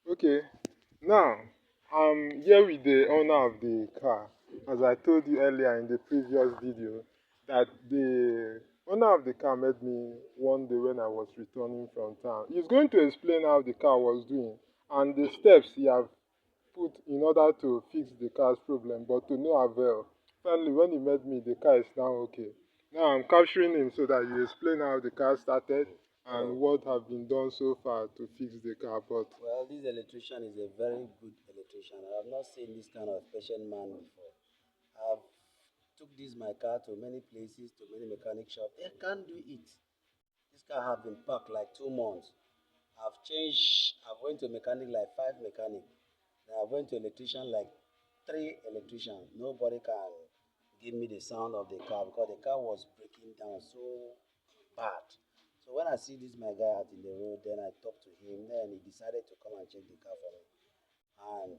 Okay, now I'm here with the owner of the car. As I told you earlier in the previous video, that the owner of the car met me one day when I was returning from town. He's going to explain how the car was doing and the steps he have put in order to fix the car's problem, but to no avail. Finally, when he met me, the car is now okay. Now I'm capturing him so that he explain how the car started and Oh, what have been done so far to fix the car. But well, this electrician is a very good electrician. I have not seen this kind of patient man before. I've took this my car to many places, to many mechanic shops. They can't do it. This car have been parked like 2 months. I've changed. I've went to mechanic like five mechanic. Then I went to electrician like three electricians. Nobody can give me the sound of the car because the car was breaking down so bad. So when I see this my guy out in the road, then I talked to him. Then he decided to come and check the car for me. And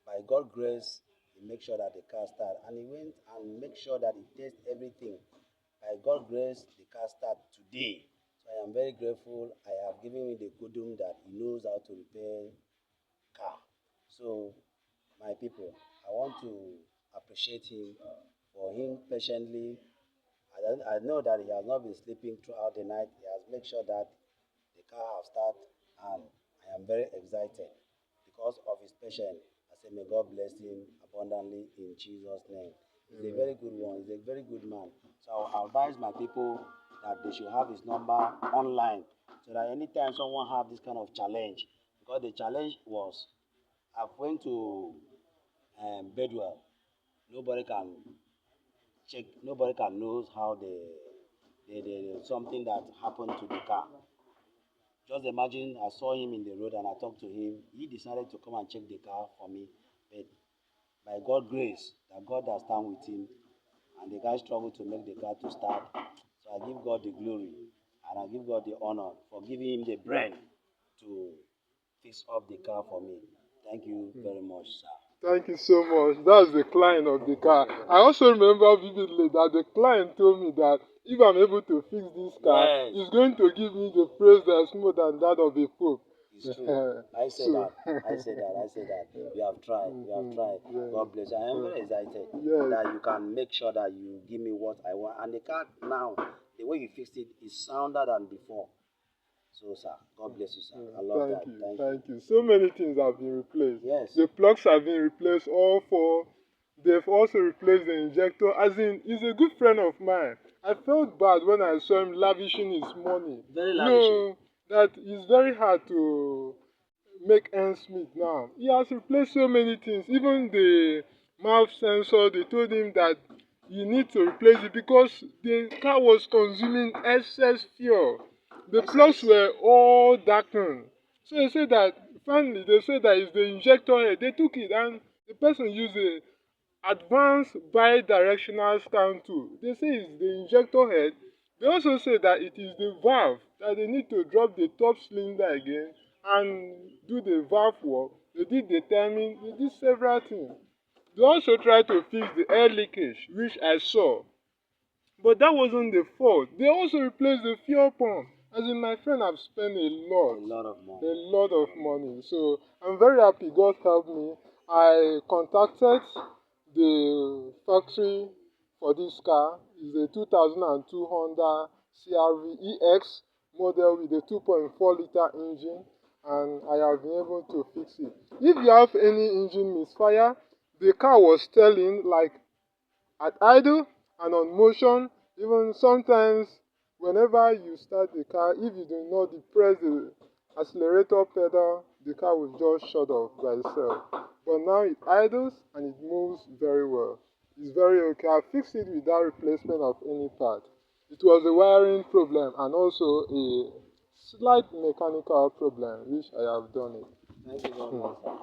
by God's grace, he make sure that the car start. And he went and make sure that he test everything. By God's grace, the car start today. So I am very grateful. I have given him the kudum that he knows how to repair car. So my people, I want to appreciate him for him patiently. I know that he has not been sleeping throughout the night. He has made sure that the car has started, and I am very excited because of his patience. I say, may God bless him abundantly in Jesus' name. He's a very good one. He's a very good man. So I'll advise my people that they should have his number online so that anytime someone have this kind of challenge, because the challenge was I went to Bedwell. Nobody can check. Nobody can knows how the something that happened to the car. Just imagine I saw him in the road and I talked to him. He decided to come and check the car for me. But by God's grace, that God has stand with him and the guy struggled to make the car to start. So I give God the glory and I give God the honor for giving him the brain to fix up the car for me. Thank you very much, sir. thank you so much. That's the client of the car. I also remember vividly that the client told me that if I'm able to fix this car, Yes, he's going to give me the praise that's more than that of a pope. it's true. I say So, that. I say that. I say that. You have tried. You have tried. yeah. God bless you. I am very excited Yes, that you can make sure that you give me what I want. And the car now, the way you fixed it is sounder than before. So, sir, God bless you, sir. I love thank that. you, Thank you. thank you. So many things have been replaced. Yes. The plugs have been replaced, all four. They've also replaced the injector. As in, he's a good friend of mine. I felt bad when I saw him lavishing his money. Very You lavishing. know, that it's very hard to make ends meet now. He has replaced so many things. Even the mouth sensor, they told him that you need to replace it because the car was consuming excess fuel. The plugs Excess. were all darkened. So they said that finally they said that it's the injector head. They took it and the person used a advanced bi-directional scan tool. They say it's the injector head. They also say that it is the valve that they need to drop the top cylinder again and do the valve work. They did the timing, they did several things. They also tried to fix the air leakage, which I saw. But that wasn't the fault. They also replaced the fuel pump. As in, my friend have spent A lot of a money. lot of money. So I'm very happy. God helped me. I contacted the factory for this car. It's a 2002 Honda CRV EX model with a 2.4 liter engine, and I have been able to fix it. If you have any engine misfire, the car was telling like at idle and on motion. Even sometimes whenever you start the car, if you do not depress the accelerator pedal, the car will just shut off by itself. But now it idles and it moves very well. It's very okay. I fixed it without replacement of any part. It was a wiring problem and also a slight mechanical problem, which I have done it. Thank you very Hmm. much, sir.